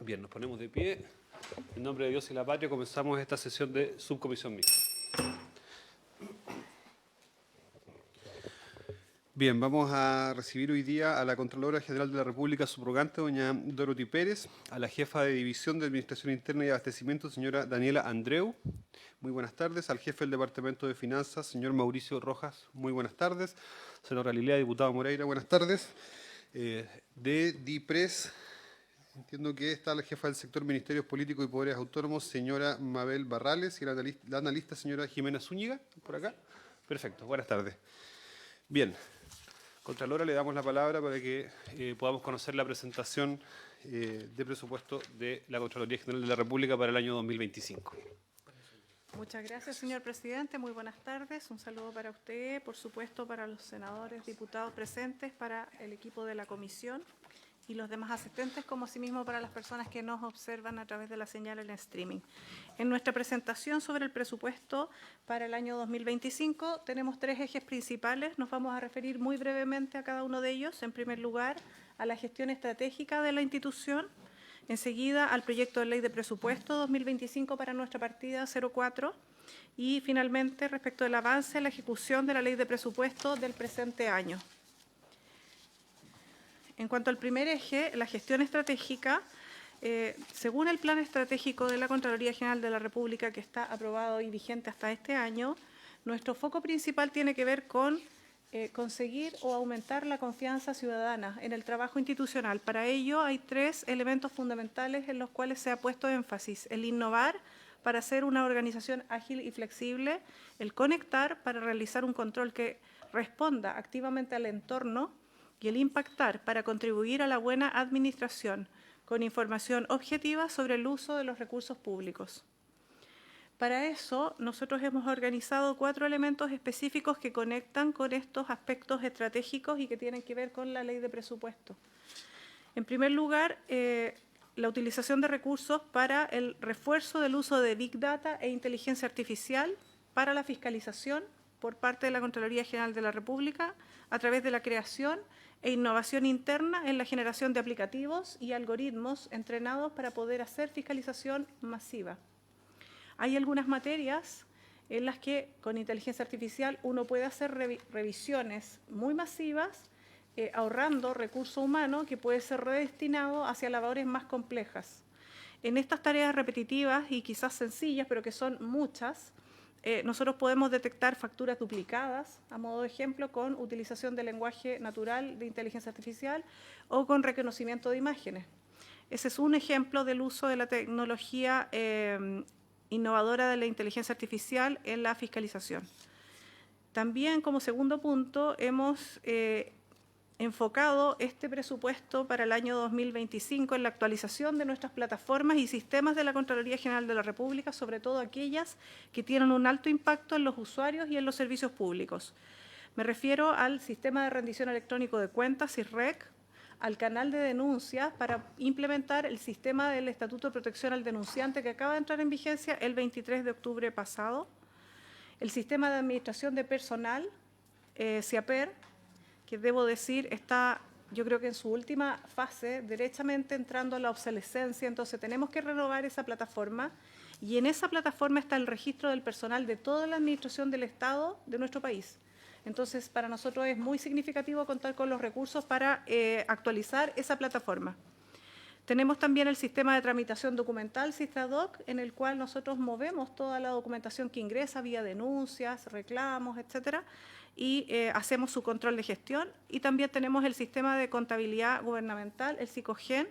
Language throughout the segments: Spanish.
Bien, nos ponemos de pie. En nombre de Dios y la Patria comenzamos esta sesión de subcomisión mixta. Bien, vamos a recibir hoy día a la Contralora General de la República subrogante, doña Dorothy Pérez, a la jefa de División de Administración Interna y Abastecimiento, señora Daniela Andreu. Muy buenas tardes. Al jefe del Departamento de Finanzas, señor Mauricio Rojas. Muy buenas tardes. Senadora Galilea, diputado Moreira, buenas tardes. De DIPRES, entiendo que está la jefa del sector Ministerios Políticos y Poderes Autónomos, señora Mabel Barrales, y la analista, señora Jimena Zúñiga, por acá. Perfecto, buenas tardes. Bien, Contralora, le damos la palabra para que podamos conocer la presentación de presupuesto de la Contraloría General de la República para el año 2025. Muchas gracias, señor presidente. Muy buenas tardes. Un saludo para usted, por supuesto, para los senadores, diputados presentes, para el equipo de la comisión y los demás asistentes, como asimismo para las personas que nos observan a través de la señal en streaming. En nuestra presentación sobre el presupuesto para el año 2025 tenemos tres ejes principales. Nos vamos a referir muy brevemente a cada uno de ellos. En primer lugar, a la gestión estratégica de la institución. Enseguida, al proyecto de ley de presupuesto 2025 para nuestra partida 04. Y finalmente, respecto del avance en la ejecución de la ley de presupuesto del presente año. En cuanto al primer eje, la gestión estratégica, según el plan estratégico de la Contraloría General de la República, que está aprobado y vigente hasta este año, nuestro foco principal tiene que ver con conseguir o aumentar la confianza ciudadana en el trabajo institucional. Para ello hay tres elementos fundamentales en los cuales se ha puesto énfasis: el innovar para ser una organización ágil y flexible, el conectar para realizar un control que responda activamente al entorno y el impactar para contribuir a la buena administración con información objetiva sobre el uso de los recursos públicos. Para eso, nosotros hemos organizado 4 elementos específicos que conectan con estos aspectos estratégicos y que tienen que ver con la ley de presupuesto. En primer lugar, la utilización de recursos para el refuerzo del uso de Big Data e inteligencia artificial para la fiscalización por parte de la Contraloría General de la República a través de la creación e innovación interna en la generación de aplicativos y algoritmos entrenados para poder hacer fiscalización masiva. Hay algunas materias en las que con inteligencia artificial uno puede hacer revisiones muy masivas, ahorrando recurso humano que puede ser redestinado hacia labores más complejas. En estas tareas repetitivas y quizás sencillas, pero que son muchas, nosotros podemos detectar facturas duplicadas, a modo de ejemplo, con utilización de lenguaje natural de inteligencia artificial o con reconocimiento de imágenes. Ese es un ejemplo del uso de la tecnología innovadora de la inteligencia artificial en la fiscalización. También, como segundo punto, hemos enfocado este presupuesto para el año 2025 en la actualización de nuestras plataformas y sistemas de la Contraloría General de la República, sobre todo aquellas que tienen un alto impacto en los usuarios y en los servicios públicos. Me refiero al sistema de rendición electrónico de cuentas, SIRREC, al canal de denuncias para implementar el sistema del Estatuto de Protección al Denunciante que acaba de entrar en vigencia el 23 de octubre pasado, el sistema de administración de personal, SIAPER, que debo decir está, yo creo que en su última fase, derechamente entrando a la obsolescencia, entonces tenemos que renovar esa plataforma y en esa plataforma está el registro del personal de toda la administración del Estado de nuestro país. Entonces, para nosotros es muy significativo contar con los recursos para actualizar esa plataforma. Tenemos también el sistema de tramitación documental, SISTRADOC, en el cual nosotros movemos toda la documentación que ingresa vía denuncias, reclamos, etcétera, y hacemos su control de gestión. Y también tenemos el sistema de contabilidad gubernamental, el SICOGEN,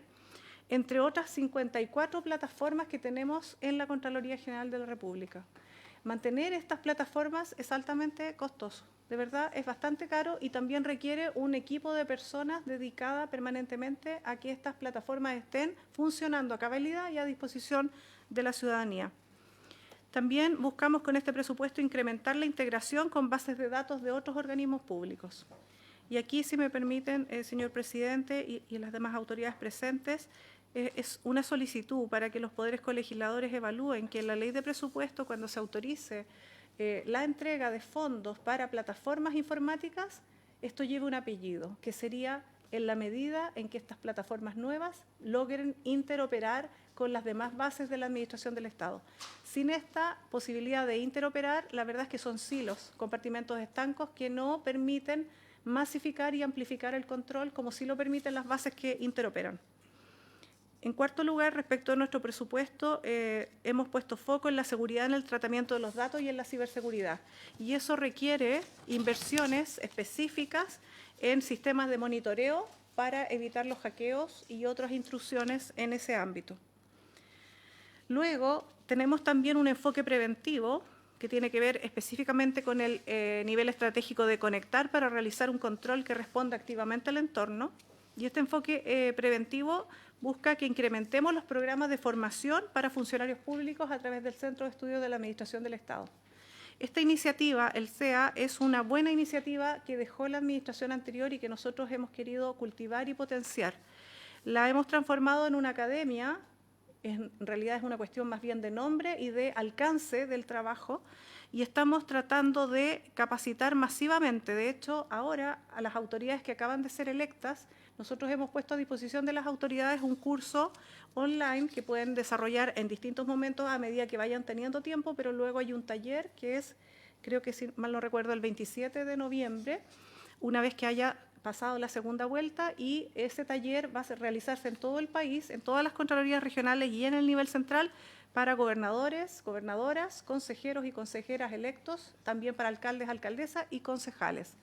entre otras 54 plataformas que tenemos en la Contraloría General de la República. Mantener estas plataformas es altamente costoso. De verdad, es bastante caro y también requiere un equipo de personas dedicada permanentemente a que estas plataformas estén funcionando a cabalidad y a disposición de la ciudadanía. También buscamos con este presupuesto incrementar la integración con bases de datos de otros organismos públicos. Y aquí, si me permiten, señor presidente y las demás autoridades presentes, es una solicitud para que los poderes colegisladores evalúen que en la ley de presupuesto, cuando se autorice la entrega de fondos para plataformas informáticas, esto lleve un apellido, que sería en la medida en que estas plataformas nuevas logren interoperar con las demás bases de la Administración del Estado. Sin esta posibilidad de interoperar, la verdad es que son silos, compartimentos estancos que no permiten masificar y amplificar el control como sí lo permiten las bases que interoperan. En cuarto lugar, respecto a nuestro presupuesto, hemos puesto foco en la seguridad en el tratamiento de los datos y en la ciberseguridad. Y eso requiere inversiones específicas en sistemas de monitoreo para evitar los hackeos y otras intrusiones en ese ámbito. Luego, tenemos también un enfoque preventivo que tiene que ver específicamente con el nivel estratégico de conectar para realizar un control que responda activamente al entorno. Y este enfoque preventivo busca que incrementemos los programas de formación para funcionarios públicos a través del Centro de Estudios de la Administración del Estado. Esta iniciativa, el CEA, es una buena iniciativa que dejó la administración anterior y que nosotros hemos querido cultivar y potenciar. La hemos transformado en una academia, en realidad es una cuestión más bien de nombre y de alcance del trabajo, y estamos tratando de capacitar masivamente. De hecho, ahora a las autoridades que acaban de ser electas, nosotros hemos puesto a disposición de las autoridades un curso online que pueden desarrollar en distintos momentos a medida que vayan teniendo tiempo, pero luego hay un taller que es, creo que si mal no recuerdo, el 27 de noviembre, una vez que haya pasado la segunda vuelta, y ese taller va a realizarse en todo el país, en todas las contralorías regionales y en el nivel central, para gobernadores, gobernadoras, consejeros y consejeras electos, también para alcaldes, alcaldesas y concejales.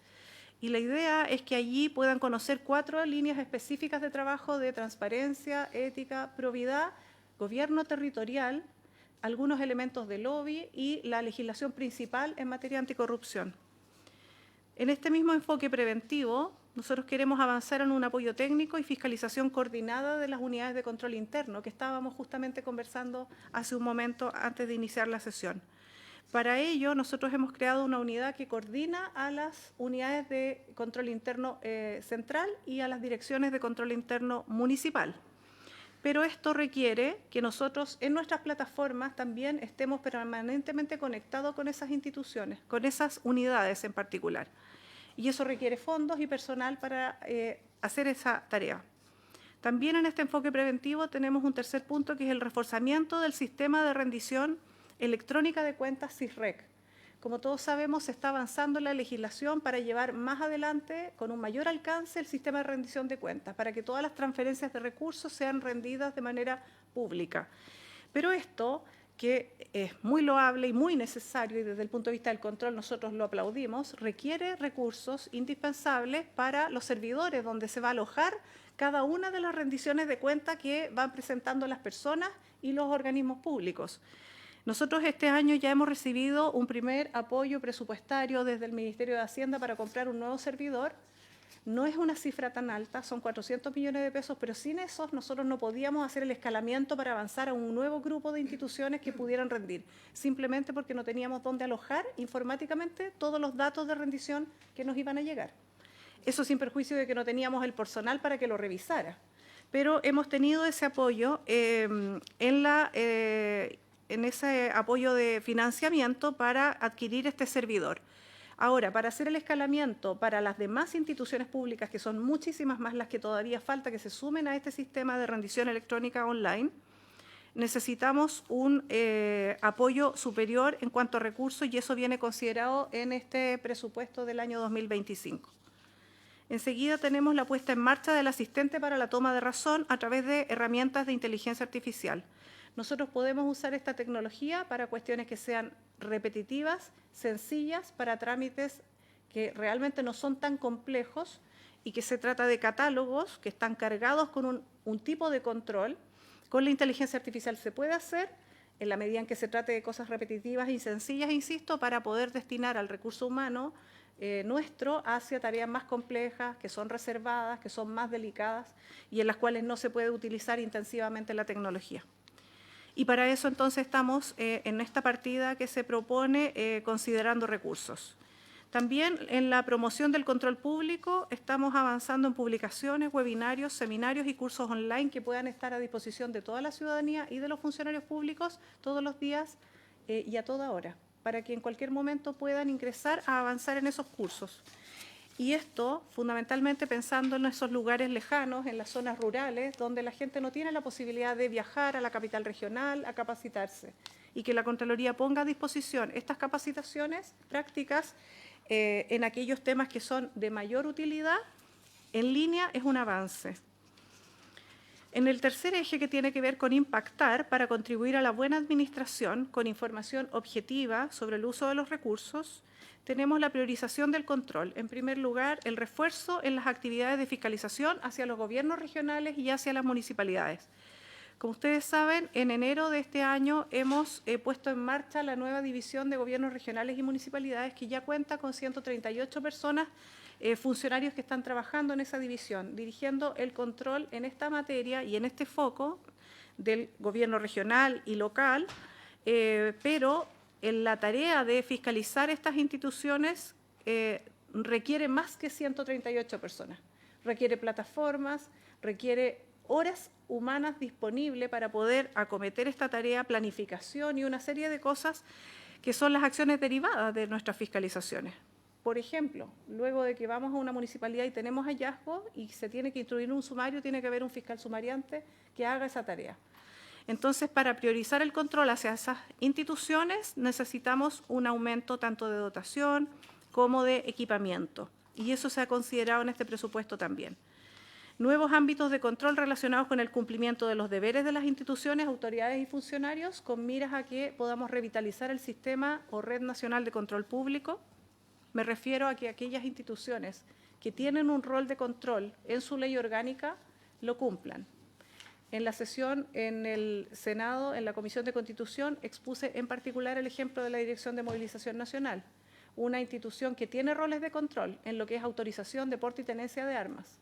Y la idea es que allí puedan conocer 4 líneas específicas de trabajo de transparencia, ética, probidad, gobierno territorial, algunos elementos de lobby y la legislación principal en materia anticorrupción. En este mismo enfoque preventivo, nosotros queremos avanzar en un apoyo técnico y fiscalización coordinada de las unidades de control interno, que estábamos justamente conversando hace un momento antes de iniciar la sesión. Para ello, nosotros hemos creado una unidad que coordina a las unidades de control interno central y a las direcciones de control interno municipal. Pero esto requiere que nosotros en nuestras plataformas también estemos permanentemente conectados con esas instituciones, con esas unidades en particular. Y eso requiere fondos y personal para hacer esa tarea. También en este enfoque preventivo tenemos un tercer punto, que es el reforzamiento del sistema de rendición electrónica de cuentas SISREC. Como todos sabemos, se está avanzando la legislación para llevar más adelante, con un mayor alcance, el sistema de rendición de cuentas, para que todas las transferencias de recursos sean rendidas de manera pública. Pero esto, que es muy loable y muy necesario, y desde el punto de vista del control nosotros lo aplaudimos, requiere recursos indispensables para los servidores, donde se va a alojar cada una de las rendiciones de cuentas que van presentando las personas y los organismos públicos. Nosotros este año ya hemos recibido un primer apoyo presupuestario desde el Ministerio de Hacienda para comprar un nuevo servidor. No es una cifra tan alta, son 400 millones de pesos, pero sin esos nosotros no podíamos hacer el escalamiento para avanzar a un nuevo grupo de instituciones que pudieran rendir, simplemente porque no teníamos dónde alojar informáticamente todos los datos de rendición que nos iban a llegar. Eso sin perjuicio de que no teníamos el personal para que lo revisara. Pero hemos tenido ese apoyo en ese apoyo de financiamiento para adquirir este servidor. Ahora, para hacer el escalamiento para las demás instituciones públicas, que son muchísimas más las que todavía falta que se sumen a este sistema de rendición electrónica online, necesitamos un apoyo superior en cuanto a recursos, y eso viene considerado en este presupuesto del año 2025. Enseguida tenemos la puesta en marcha del asistente para la toma de razón a través de herramientas de inteligencia artificial. Nosotros podemos usar esta tecnología para cuestiones que sean repetitivas, sencillas, para trámites que realmente no son tan complejos, y que se trata de catálogos que están cargados con un tipo de control. Con la inteligencia artificial se puede hacer, en la medida en que se trate de cosas repetitivas y sencillas, insisto, para poder destinar al recurso humano nuestro hacia tareas más complejas, que son reservadas, que son más delicadas y en las cuales no se puede utilizar intensivamente la tecnología. Y para eso entonces estamos en esta partida que se propone considerando recursos. También en la promoción del control público estamos avanzando en publicaciones, webinarios, seminarios y cursos online que puedan estar a disposición de toda la ciudadanía y de los funcionarios públicos todos los días y a toda hora, para que en cualquier momento puedan ingresar a avanzar en esos cursos. Y esto fundamentalmente pensando en esos lugares lejanos, en las zonas rurales, donde la gente no tiene la posibilidad de viajar a la capital regional a capacitarse, y que la Contraloría ponga a disposición estas capacitaciones prácticas en aquellos temas que son de mayor utilidad en línea es un avance. En el tercer eje, que tiene que ver con impactar para contribuir a la buena administración con información objetiva sobre el uso de los recursos, tenemos la priorización del control. En primer lugar, el refuerzo en las actividades de fiscalización hacia los gobiernos regionales y hacia las municipalidades. Como ustedes saben, en enero de este año hemos puesto en marcha la nueva división de gobiernos regionales y municipalidades, que ya cuenta con 138 personas, funcionarios que están trabajando en esa división, dirigiendo el control en esta materia y en este foco del gobierno regional y local, pero en la tarea de fiscalizar estas instituciones requiere más que 138 personas. Requiere plataformas, requiere horas humanas disponibles para poder acometer esta tarea, planificación y una serie de cosas que son las acciones derivadas de nuestras fiscalizaciones. Por ejemplo, luego de que vamos a una municipalidad y tenemos hallazgos y se tiene que instruir un sumario, tiene que haber un fiscal sumariante que haga esa tarea. Entonces, para priorizar el control hacia esas instituciones, necesitamos un aumento tanto de dotación como de equipamiento, y eso se ha considerado en este presupuesto también. Nuevos ámbitos de control relacionados con el cumplimiento de los deberes de las instituciones, autoridades y funcionarios, con miras a que podamos revitalizar el sistema o red nacional de control público. Me refiero a que aquellas instituciones que tienen un rol de control en su ley orgánica lo cumplan. En la sesión en el Senado, en la Comisión de Constitución, expuse en particular el ejemplo de la Dirección de Movilización Nacional, una institución que tiene roles de control en lo que es autorización de porte y tenencia de armas.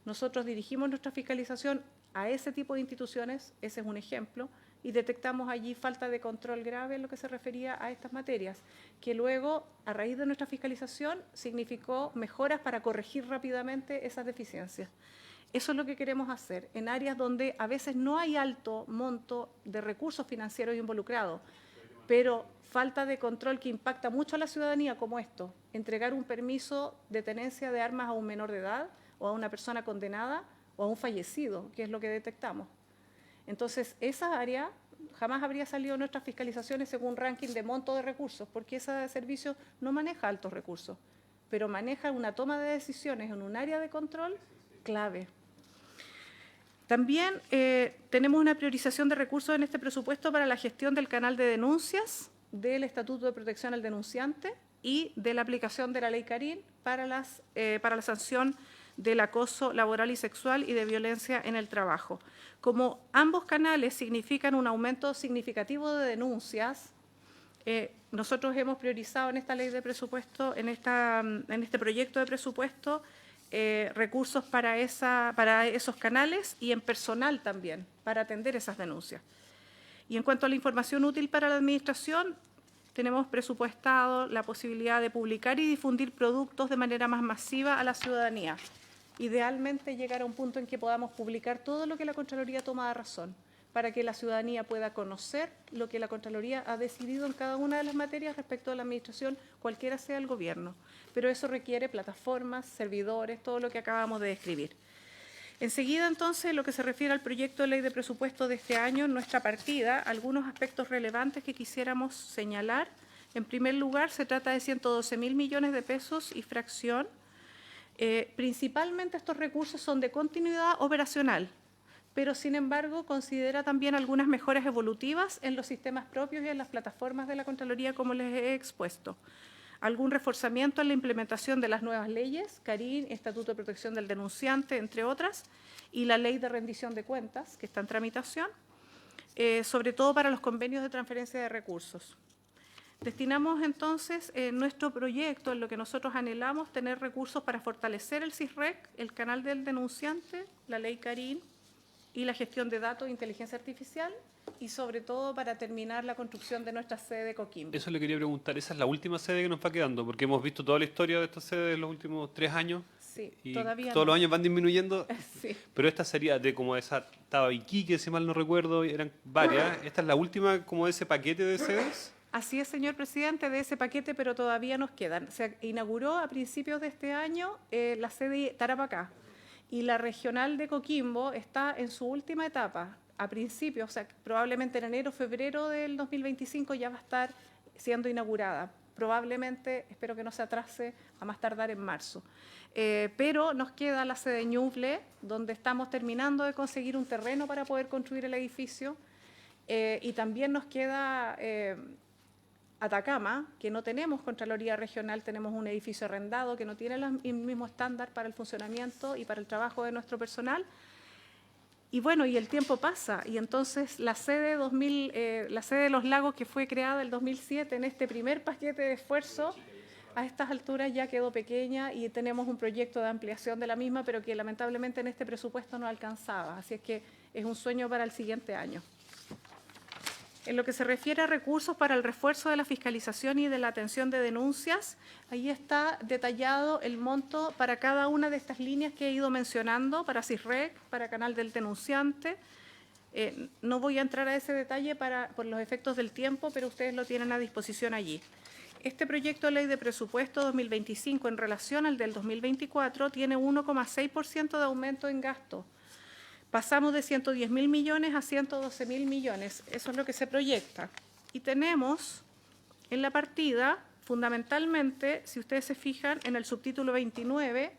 Nosotros dirigimos nuestra fiscalización a ese tipo de instituciones, ese es un ejemplo, y detectamos allí falta de control grave en lo que se refería a estas materias, que luego, a raíz de nuestra fiscalización, significó mejoras para corregir rápidamente esas deficiencias. Eso es lo que queremos hacer en áreas donde a veces no hay alto monto de recursos financieros involucrados, pero falta de control que impacta mucho a la ciudadanía, como esto: entregar un permiso de tenencia de armas a un menor de edad, o a una persona condenada, o a un fallecido, que es lo que detectamos. Entonces, esa área jamás habría salido en nuestras fiscalizaciones según un ranking de monto de recursos, porque ese servicio no maneja altos recursos, pero maneja una toma de decisiones en un área de control clave. También tenemos una priorización de recursos en este presupuesto para la gestión del canal de denuncias, del Estatuto de Protección al Denunciante y de la aplicación de la Ley Carín para la sanción del acoso laboral y sexual y de violencia en el trabajo. Como ambos canales significan un aumento significativo de denuncias, nosotros hemos priorizado en esta ley de presupuesto, en este proyecto de presupuesto, recursos para esos canales y en personal también, para atender esas denuncias. Y en cuanto a la información útil para la Administración, tenemos presupuestado la posibilidad de publicar y difundir productos de manera más masiva a la ciudadanía. Idealmente llegar a un punto en que podamos publicar todo lo que la Contraloría toma de razón, para que la ciudadanía pueda conocer lo que la Contraloría ha decidido en cada una de las materias respecto a la Administración, cualquiera sea el gobierno. Pero eso requiere plataformas, servidores, todo lo que acabamos de describir. Enseguida, entonces, lo que se refiere al proyecto de ley de presupuesto de este año, en nuestra partida, algunos aspectos relevantes que quisiéramos señalar. En primer lugar, se trata de 112.000 millones de pesos y fracción. Principalmente estos recursos son de continuidad operacional, pero sin embargo considera también algunas mejoras evolutivas en los sistemas propios y en las plataformas de la Contraloría, como les he expuesto. Algún reforzamiento en la implementación de las nuevas leyes, Carín, Estatuto de Protección del Denunciante, entre otras, y la Ley de Rendición de Cuentas, que está en tramitación, sobre todo para los convenios de transferencia de recursos. Destinamos entonces en nuestro proyecto, en lo que nosotros anhelamos, tener recursos para fortalecer el CISREC, el canal del denunciante, la ley Carín y la gestión de datos e inteligencia artificial, y sobre todo para terminar la construcción de nuestra sede de Coquimbo. Eso le quería preguntar, esa es la última sede que nos va quedando, porque hemos visto toda la historia de esta sede en los últimos 3 años. Sí, y todavía todos no. los años van disminuyendo, Sí. pero esta sería de como esa, estaba Iquique, si mal no recuerdo, eran varias. Esta es la última como de ese paquete de sedes. Así es, señor presidente, de ese paquete, pero todavía nos quedan. Se inauguró a principios de este año la sede Tarapacá y la regional de Coquimbo está en su última etapa. A principios, o sea, probablemente en enero, febrero del 2025 ya va a estar siendo inaugurada. Probablemente, espero que no se atrase, a más tardar en marzo. Pero nos queda la sede Ñuble, donde estamos terminando de conseguir un terreno para poder construir el edificio. Y también nos queda Atacama, que no tenemos Contraloría Regional, tenemos un edificio arrendado que no tiene el mismo estándar para el funcionamiento y para el trabajo de nuestro personal. Y bueno, y el tiempo pasa, y entonces la sede de Los Lagos, que fue creada en el 2007 en este primer paquete de esfuerzo, a estas alturas ya quedó pequeña y tenemos un proyecto de ampliación de la misma, pero que lamentablemente en este presupuesto no alcanzaba, así es que es un sueño para el siguiente año. En lo que se refiere a recursos para el refuerzo de la fiscalización y de la atención de denuncias, ahí está detallado el monto para cada una de estas líneas que he ido mencionando, para CISREC, para Canal del Denunciante. No voy a entrar a ese detalle por los efectos del tiempo, pero ustedes lo tienen a disposición allí. Este proyecto de ley de presupuesto 2025 en relación al del 2024 tiene 1,6% de aumento en gasto. Pasamos de 110.000 millones a 112.000 millones, eso es lo que se proyecta. Y tenemos en la partida, fundamentalmente, si ustedes se fijan, en el subtítulo 29,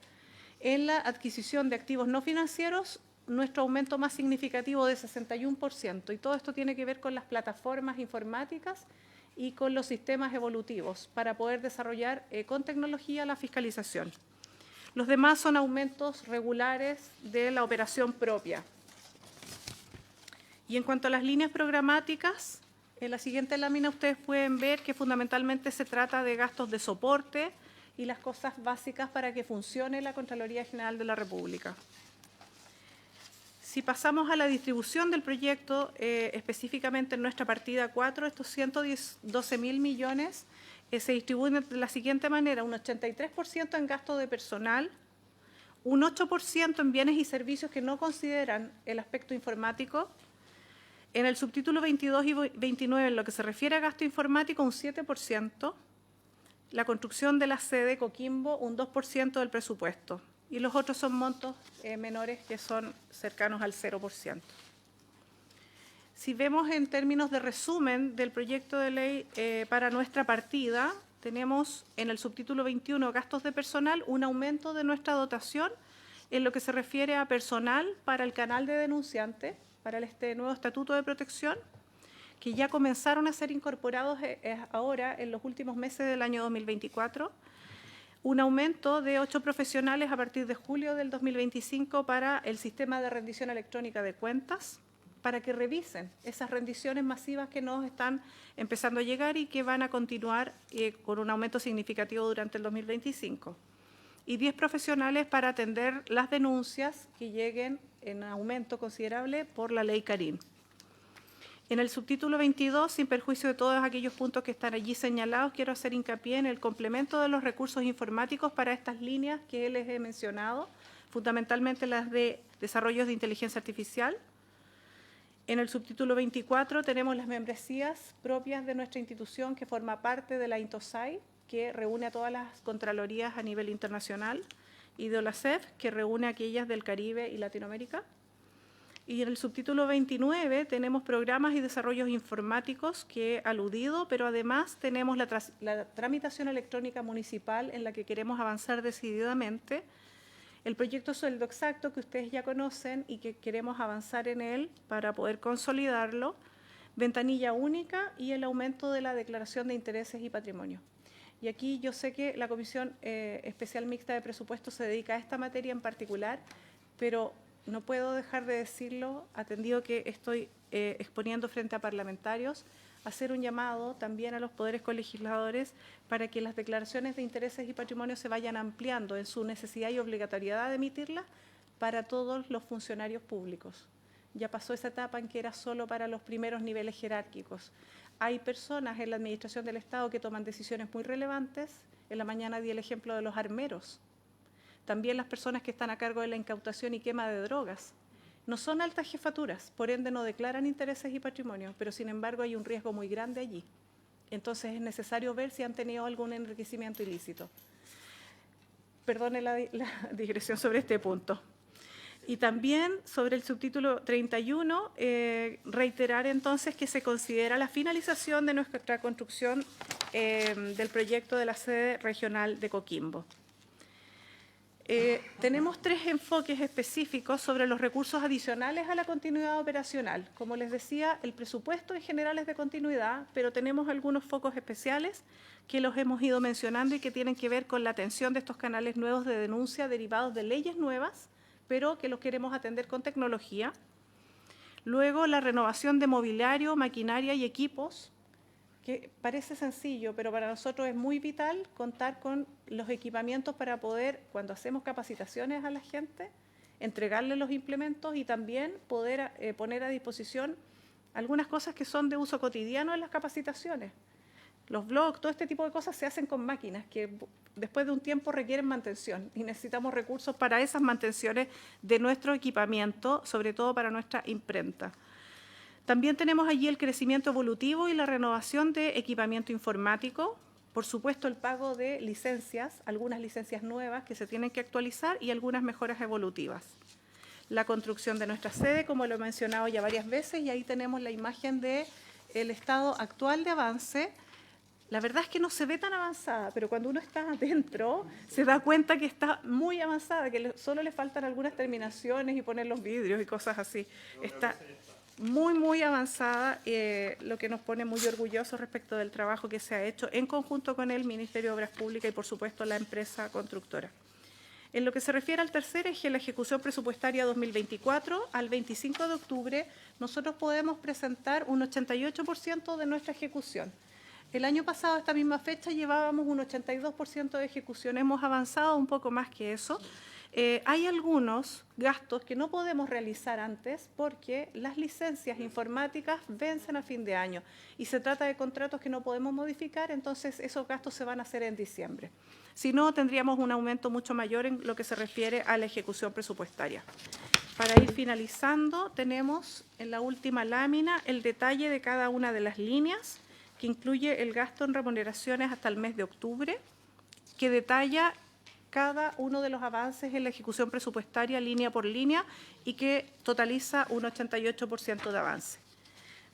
en la adquisición de activos no financieros, nuestro aumento más significativo de 61%. Y todo esto tiene que ver con las plataformas informáticas y con los sistemas evolutivos para poder desarrollar con tecnología la fiscalización. Los demás son aumentos regulares de la operación propia. Y en cuanto a las líneas programáticas, en la siguiente lámina ustedes pueden ver que fundamentalmente se trata de gastos de soporte y las cosas básicas para que funcione la Contraloría General de la República. Si pasamos a la distribución del proyecto, específicamente en nuestra partida 4, estos 112.000 millones, se distribuyen de la siguiente manera: un 83% en gasto de personal, un 8% en bienes y servicios que no consideran el aspecto informático. En el subtítulo 22 y 29, en lo que se refiere a gasto informático, un 7%, la construcción de la sede Coquimbo, un 2% del presupuesto, y los otros son montos menores que son cercanos al 0%. Si vemos en términos de resumen del proyecto de ley para nuestra partida, tenemos en el subtítulo 21, gastos de personal, un aumento de nuestra dotación en lo que se refiere a personal para el canal de denunciante, para este nuevo estatuto de protección, que ya comenzaron a ser incorporados ahora en los últimos meses del año 2024, un aumento de 8 profesionales a partir de julio del 2025 para el sistema de rendición electrónica de cuentas, para que revisen esas rendiciones masivas que nos están empezando a llegar y que van a continuar con un aumento significativo durante el 2025. Y 10 profesionales para atender las denuncias que lleguen en aumento considerable por la ley Karim. En el subtítulo 22, sin perjuicio de todos aquellos puntos que están allí señalados, quiero hacer hincapié en el complemento de los recursos informáticos para estas líneas que les he mencionado, fundamentalmente las de desarrollos de inteligencia artificial. En el subtítulo 24 tenemos las membresías propias de nuestra institución que forma parte de la INTOSAI, que reúne a todas las contralorías a nivel internacional, y de OLACEF, que reúne a aquellas del Caribe y Latinoamérica. Y en el subtítulo 29 tenemos programas y desarrollos informáticos que he aludido, pero además tenemos la tramitación electrónica municipal en la que queremos avanzar decididamente, el proyecto Sueldo Exacto, que ustedes ya conocen y que queremos avanzar en él para poder consolidarlo, ventanilla única y el aumento de la declaración de intereses y patrimonio. Y aquí yo sé que la Comisión Especial Mixta de Presupuestos se dedica a esta materia en particular, pero no puedo dejar de decirlo, atendido que estoy exponiendo frente a parlamentarios, hacer un llamado también a los poderes colegisladores para que las declaraciones de intereses y patrimonio se vayan ampliando en su necesidad y obligatoriedad de emitirlas para todos los funcionarios públicos. Ya pasó esa etapa en que era solo para los primeros niveles jerárquicos. Hay personas en la Administración del Estado que toman decisiones muy relevantes. En la mañana di el ejemplo de los armeros. También las personas que están a cargo de la incautación y quema de drogas. No son altas jefaturas, por ende no declaran intereses y patrimonio, pero sin embargo hay un riesgo muy grande allí. Entonces es necesario ver si han tenido algún enriquecimiento ilícito. Perdone la digresión sobre este punto. Y también sobre el subtítulo 31, reiterar entonces que se considera la finalización de nuestra construcción del proyecto de la sede regional de Coquimbo. Tenemos 3 enfoques específicos sobre los recursos adicionales a la continuidad operacional. Como les decía, el presupuesto en general es de continuidad, pero tenemos algunos focos especiales que los hemos ido mencionando y que tienen que ver con la atención de estos canales nuevos de denuncia derivados de leyes nuevas, pero que los queremos atender con tecnología. Luego, la renovación de mobiliario, maquinaria y equipos, que parece sencillo, pero para nosotros es muy vital contar con los equipamientos para poder, cuando hacemos capacitaciones a la gente, entregarle los implementos y también poder poner a disposición algunas cosas que son de uso cotidiano en las capacitaciones. Los blogs, todo este tipo de cosas se hacen con máquinas que después de un tiempo requieren mantención y necesitamos recursos para esas mantenciones de nuestro equipamiento, sobre todo para nuestra imprenta. También tenemos allí el crecimiento evolutivo y la renovación de equipamiento informático, por supuesto el pago de licencias, algunas licencias nuevas que se tienen que actualizar y algunas mejoras evolutivas. La construcción de nuestra sede, como lo he mencionado ya varias veces, y ahí tenemos la imagen del estado actual de avance. La verdad es que no se ve tan avanzada, pero cuando uno está adentro se da cuenta que está muy avanzada, que solo le faltan algunas terminaciones y poner los vidrios y cosas así. Está muy avanzada, lo que nos pone muy orgullosos respecto del trabajo que se ha hecho en conjunto con el Ministerio de Obras Públicas y, por supuesto, la empresa constructora. En lo que se refiere al tercer eje, la ejecución presupuestaria 2024, al 25 de octubre, nosotros podemos presentar un 88% de nuestra ejecución. El año pasado, a esta misma fecha, llevábamos un 82% de ejecución. Hemos avanzado un poco más que eso. Hay algunos gastos que no podemos realizar antes porque las licencias informáticas vencen a fin de año y se trata de contratos que no podemos modificar, entonces esos gastos se van a hacer en diciembre. Si no, tendríamos un aumento mucho mayor en lo que se refiere a la ejecución presupuestaria. Para ir finalizando, tenemos en la última lámina el detalle de cada una de las líneas, que incluye el gasto en remuneraciones hasta el mes de octubre, que detalla cada uno de los avances en la ejecución presupuestaria línea por línea y que totaliza un 88% de avance.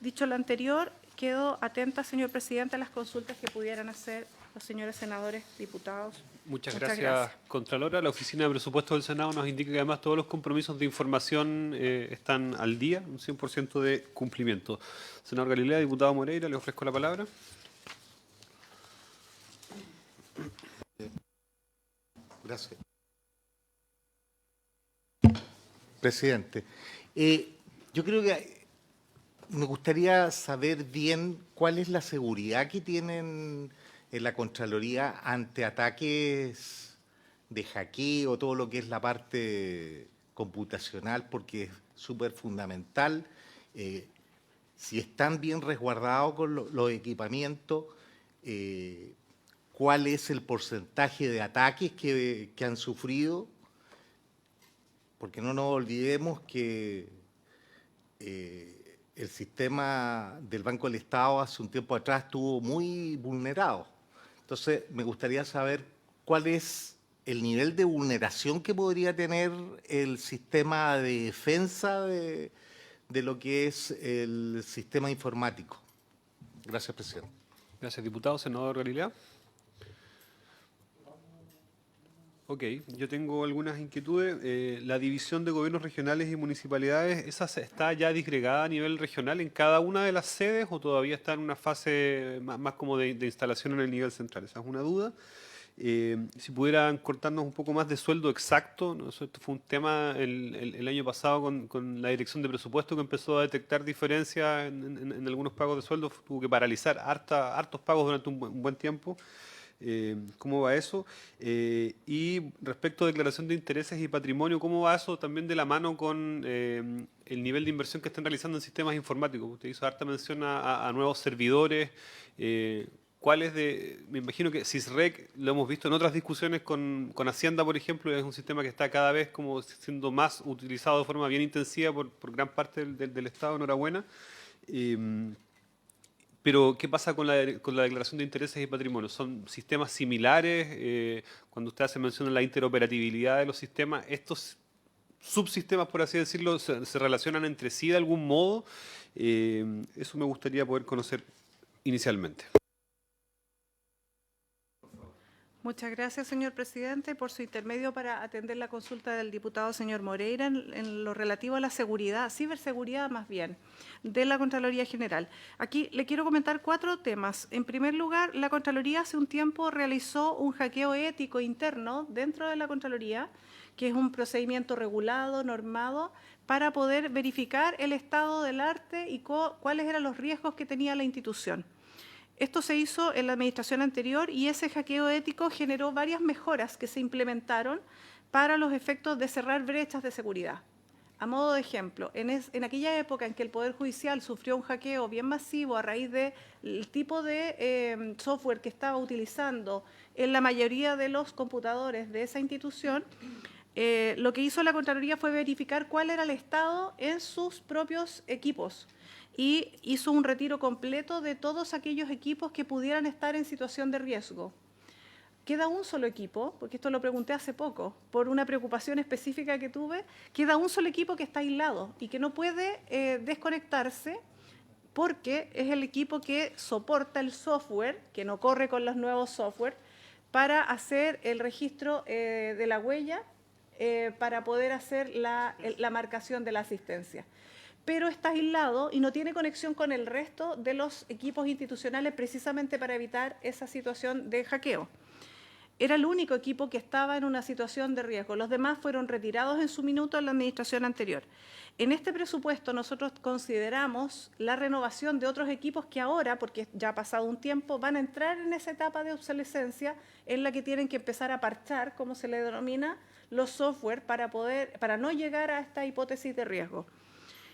Dicho lo anterior, quedo atenta, señor presidente, a las consultas que pudieran hacer los señores senadores, diputados. Muchas gracias, Contralora. La Oficina de Presupuestos del Senado nos indica que además todos los compromisos de información están al día, un 100% de cumplimiento. Senador Galilea, diputado Moreira, le ofrezco la palabra. Gracias. Presidente, yo creo que me gustaría saber bien cuál es la seguridad que tienen en la Contraloría ante ataques de hackeo, todo lo que es la parte computacional, porque es súper fundamental. Si están bien resguardados con los equipamientos, cuál es el porcentaje de ataques que han sufrido, porque no nos olvidemos que el sistema del Banco del Estado hace un tiempo atrás estuvo muy vulnerado. Entonces, me gustaría saber cuál es el nivel de vulneración que podría tener el sistema de defensa de lo que es el sistema informático. Gracias, presidente. Gracias, diputado. Senador Galilea. Ok, yo tengo algunas inquietudes. La división de gobiernos regionales y municipalidades, ¿esa está ya disgregada a nivel regional en cada una de las sedes o todavía está en una fase más como de instalación en el nivel central? Esa es una duda. Si pudieran cortarnos un poco más de sueldo exacto, ¿no? Esto fue un tema el año pasado con la Dirección de Presupuesto que empezó a detectar diferencias en algunos pagos de sueldo, tuvo que paralizar hartos pagos durante un buen tiempo. ¿Cómo va eso? Y respecto a declaración de intereses y patrimonio, ¿cómo va eso también de la mano con el nivel de inversión que están realizando en sistemas informáticos? Usted hizo harta mención a nuevos servidores. ¿Cuáles me imagino que CISREC, lo hemos visto en otras discusiones con Hacienda, por ejemplo, es un sistema que está cada vez como siendo más utilizado de forma bien intensiva por gran parte del Estado, enhorabuena. Pero, ¿qué pasa con la declaración de intereses y patrimonio? ¿Son sistemas similares? Cuando usted hace mención a la interoperabilidad de los sistemas, ¿estos subsistemas, por así decirlo, se relacionan entre sí de algún modo? Eso me gustaría poder conocer inicialmente. Muchas gracias, señor presidente, por su intermedio para atender la consulta del diputado señor Moreira en lo relativo a la seguridad, ciberseguridad más bien, de la Contraloría General. Aquí le quiero comentar 4 temas. En primer lugar, la Contraloría hace un tiempo realizó un hackeo ético interno dentro de la Contraloría, que es un procedimiento regulado, normado, para poder verificar el estado del arte y cuáles eran los riesgos que tenía la institución. Esto se hizo en la administración anterior y ese hackeo ético generó varias mejoras que se implementaron para los efectos de cerrar brechas de seguridad. A modo de ejemplo, en aquella época en que el Poder Judicial sufrió un hackeo bien masivo a raíz del tipo de software que estaba utilizando en la mayoría de los computadores de esa institución, lo que hizo la Contraloría fue verificar cuál era el estado en sus propios equipos y hizo un retiro completo de todos aquellos equipos que pudieran estar en situación de riesgo. Queda un solo equipo, porque esto lo pregunté hace poco, por una preocupación específica que tuve, queda un solo equipo que está aislado y que no puede desconectarse porque es el equipo que soporta el software, que no corre con los nuevos software, para hacer el registro de la huella, para poder hacer la marcación de la asistencia. Pero está aislado y no tiene conexión con el resto de los equipos institucionales precisamente para evitar esa situación de hackeo. Era el único equipo que estaba en una situación de riesgo. Los demás fueron retirados en su minuto en la administración anterior. En este presupuesto nosotros consideramos la renovación de otros equipos que ahora, porque ya ha pasado un tiempo, van a entrar en esa etapa de obsolescencia en la que tienen que empezar a parchar, como se le denomina, los software para no llegar a esta hipótesis de riesgo.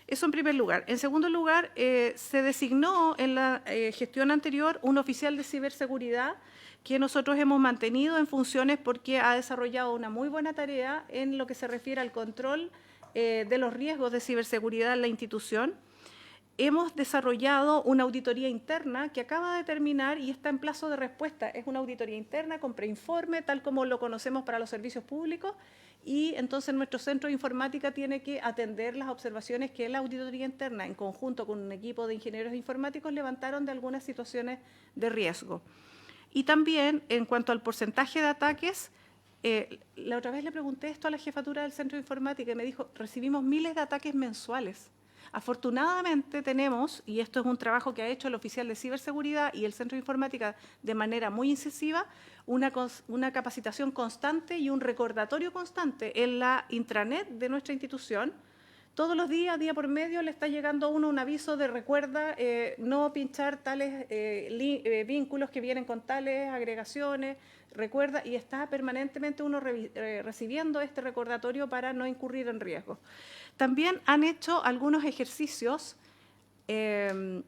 Eso en primer lugar. En segundo lugar, se designó en la gestión anterior un oficial de ciberseguridad que nosotros hemos mantenido en funciones porque ha desarrollado una muy buena tarea en lo que se refiere al control de los riesgos de ciberseguridad en la institución. Hemos desarrollado una auditoría interna que acaba de terminar y está en plazo de respuesta. Es una auditoría interna con preinforme, tal como lo conocemos para los servicios públicos, y entonces nuestro centro de informática tiene que atender las observaciones que la auditoría interna, en conjunto con un equipo de ingenieros informáticos, levantaron de algunas situaciones de riesgo. Y también, en cuanto al porcentaje de ataques, la otra vez le pregunté esto a la jefatura del centro de informática y me dijo, recibimos miles de ataques mensuales. Afortunadamente tenemos, y esto es un trabajo que ha hecho el oficial de ciberseguridad y el centro de informática de manera muy incisiva, una capacitación constante y un recordatorio constante en la intranet de nuestra institución. Todos los días, día por medio, le está llegando a uno un aviso de recuerda no pinchar tales vínculos que vienen con tales agregaciones, recuerda, y está permanentemente uno recibiendo este recordatorio para no incurrir en riesgo. También han hecho algunos ejercicios en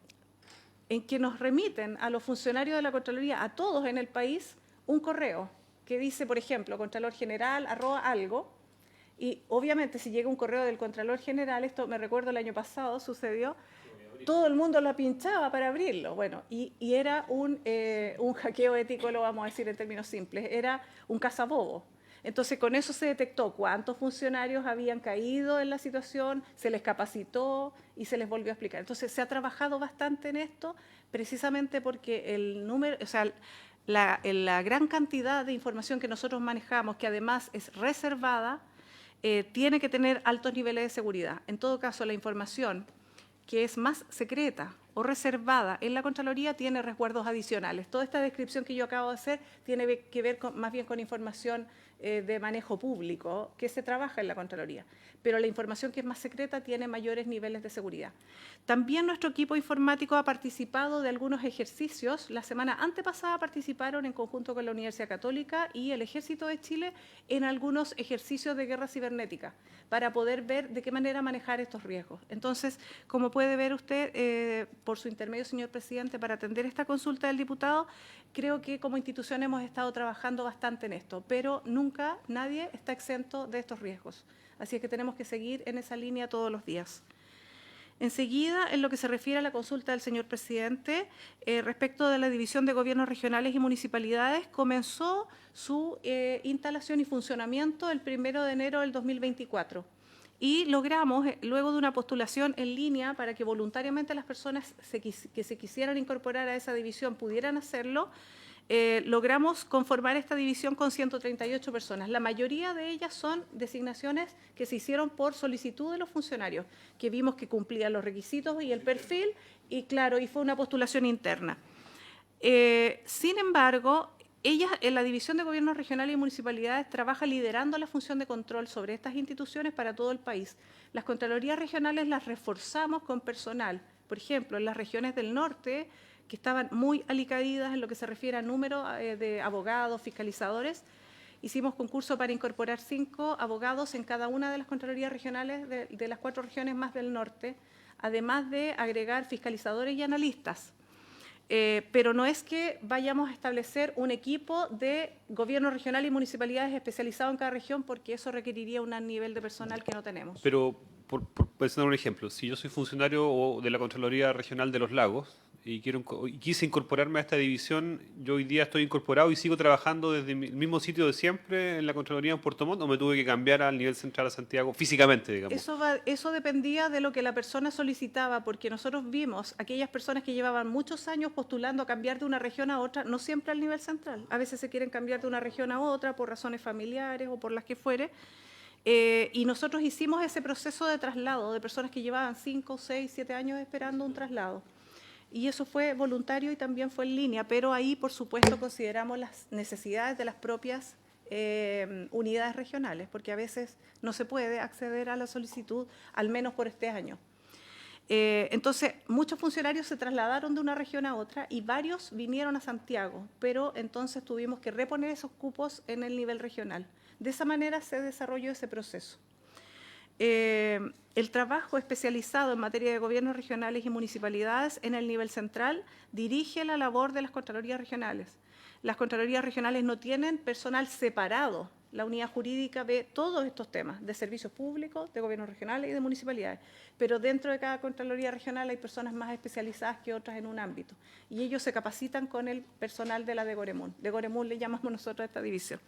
que nos remiten a los funcionarios de la Contraloría, a todos en el país, un correo que dice, por ejemplo, Contralor General, @algo, y obviamente si llega un correo del Contralor General, esto me recuerdo el año pasado sucedió, todo el mundo lo pinchaba para abrirlo. Bueno, y era un hackeo ético, lo vamos a decir en términos simples, era un cazabobo. Entonces, con eso se detectó cuántos funcionarios habían caído en la situación, se les capacitó y se les volvió a explicar. Entonces, se ha trabajado bastante en esto, precisamente porque el número, o sea, la gran cantidad de información que nosotros manejamos, que además es reservada, tiene que tener altos niveles de seguridad. En todo caso, la información que es más secreta o reservada en la Contraloría tiene resguardos adicionales. Toda esta descripción que yo acabo de hacer tiene que ver más bien con información de manejo público que se trabaja en la Contraloría, pero la información que es más secreta tiene mayores niveles de seguridad. También nuestro equipo informático ha participado de algunos ejercicios. La semana antepasada participaron en conjunto con la Universidad Católica y el Ejército de Chile en algunos ejercicios de guerra cibernética para poder ver de qué manera manejar estos riesgos. Entonces, como puede ver usted, por su intermedio, señor presidente, para atender esta consulta del diputado, creo que como institución hemos estado trabajando bastante en esto, pero nunca nadie está exento de estos riesgos. Así es que tenemos que seguir en esa línea todos los días. Enseguida, en lo que se refiere a la consulta del señor presidente, respecto de la división de gobiernos regionales y municipalidades, comenzó su instalación y funcionamiento el 1 de enero del 2024. Y logramos, luego de una postulación en línea para que voluntariamente las personas que se quisieran incorporar a esa división pudieran hacerlo, logramos conformar esta división con 138 personas. La mayoría de ellas son designaciones que se hicieron por solicitud de los funcionarios, que vimos que cumplían los requisitos y el perfil, y claro, y fue una postulación interna. Sin embargo, ella, en la División de Gobiernos Regionales y Municipalidades, trabaja liderando la función de control sobre estas instituciones para todo el país. Las Contralorías regionales las reforzamos con personal. Por ejemplo, en las regiones del norte, que estaban muy alicaídas en lo que se refiere a número de abogados, fiscalizadores, hicimos concurso para incorporar 5 abogados en cada una de las Contralorías regionales de las 4 regiones más del norte, además de agregar fiscalizadores y analistas. Pero no es que vayamos a establecer un equipo de gobierno regional y municipalidades especializado en cada región, porque eso requeriría un nivel de personal que no tenemos. Pero, por mencionar un ejemplo, si yo soy funcionario de la Contraloría Regional de los Lagos y quise incorporarme a esta división, yo hoy día estoy incorporado y sigo trabajando desde el mismo sitio de siempre en la Contraloría en Puerto Montt, ¿o me tuve que cambiar al nivel central a Santiago físicamente, digamos? Eso dependía de lo que la persona solicitaba, porque nosotros vimos aquellas personas que llevaban muchos años postulando a cambiar de una región a otra, no siempre al nivel central. A veces se quieren cambiar de una región a otra por razones familiares o por las que fuere. Y nosotros hicimos ese proceso de traslado de personas que llevaban 5, 6, 7 años esperando un traslado. Y eso fue voluntario y también fue en línea, pero ahí, por supuesto, consideramos las necesidades de las propias unidades regionales, porque a veces no se puede acceder a la solicitud, al menos por este año. Entonces, muchos funcionarios se trasladaron de una región a otra y varios vinieron a Santiago, pero entonces tuvimos que reponer esos cupos en el nivel regional. De esa manera se desarrolló ese proceso. El trabajo especializado en materia de gobiernos regionales y municipalidades en el nivel central dirige la labor de las Contralorías regionales. Las Contralorías regionales no tienen personal separado. La unidad jurídica ve todos estos temas de servicios públicos, de gobiernos regionales y de municipalidades, pero dentro de cada Contraloría regional hay personas más especializadas que otras en un ámbito, y ellos se capacitan con el personal de la de Goremún. De Goremún le llamamos nosotros a esta división.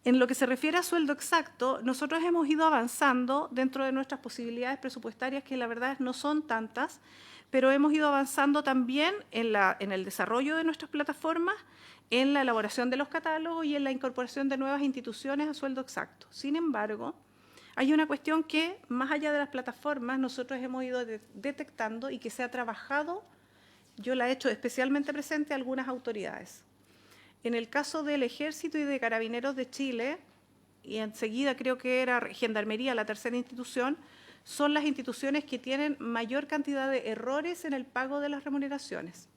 En lo que se refiere a sueldo exacto, nosotros hemos ido avanzando dentro de nuestras posibilidades presupuestarias, que la verdad no son tantas, pero hemos ido avanzando también en el desarrollo de nuestras plataformas, en la elaboración de los catálogos y en la incorporación de nuevas instituciones a sueldo exacto. Sin embargo, hay una cuestión que, más allá de las plataformas, nosotros hemos ido detectando y que se ha trabajado, yo la he hecho especialmente presente a algunas autoridades. En el caso del Ejército y de Carabineros de Chile, y enseguida creo que era Gendarmería, la tercera institución, son las instituciones que tienen mayor cantidad de errores en el pago de las remuneraciones.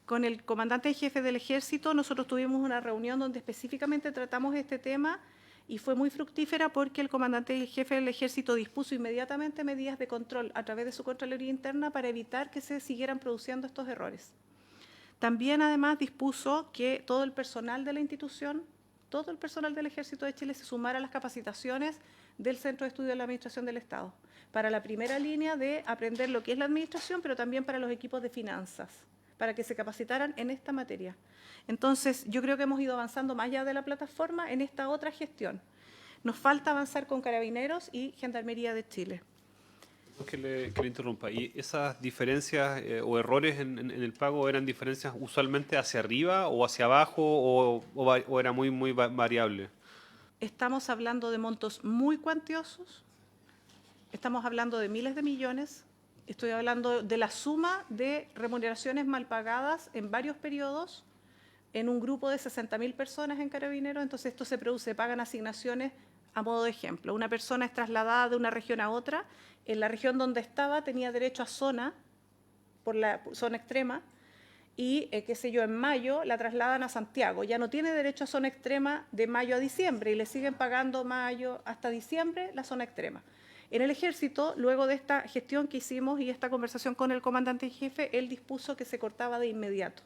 Con el comandante en jefe del Ejército nosotros tuvimos una reunión donde específicamente tratamos este tema y fue muy fructífera porque el comandante en jefe del Ejército dispuso inmediatamente medidas de control a través de su Contraloría Interna para evitar que se siguieran produciendo estos errores. También, además, dispuso que todo el personal de la institución, todo el personal del Ejército de Chile se sumara a las capacitaciones del Centro de Estudio de la Administración del Estado, para la primera línea de aprender lo que es la administración, pero también para los equipos de finanzas, para que se capacitaran en esta materia. Entonces, yo creo que hemos ido avanzando más allá de la plataforma en esta otra gestión. Nos falta avanzar con Carabineros y Gendarmería de Chile. Que le interrumpa. ¿Y esas diferencias o errores en el pago eran diferencias usualmente hacia arriba o hacia abajo o era muy variable? Estamos hablando de montos muy cuantiosos, estamos hablando de miles de millones, estoy hablando de la suma de remuneraciones mal pagadas en varios periodos, en un grupo de 60.000 personas en Carabineros. Entonces esto se produce, pagan asignaciones. A modo de ejemplo, una persona es trasladada de una región a otra, en la región donde estaba tenía derecho a zona, por la zona extrema, y, qué sé yo, en mayo la trasladan a Santiago, ya no tiene derecho a zona extrema de mayo a diciembre, y le siguen pagando mayo hasta diciembre la zona extrema. En el Ejército, luego de esta gestión que hicimos y esta conversación con el comandante en jefe, él dispuso que se cortaba de inmediato.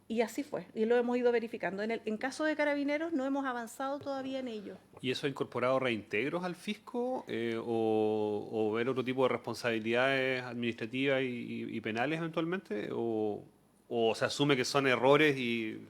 Y así fue, y lo hemos ido verificando. En caso de Carabineros no hemos avanzado todavía en ello. ¿Y eso ha incorporado reintegros al fisco o ver otro tipo de responsabilidades administrativas y penales eventualmente? ¿O se asume que son errores y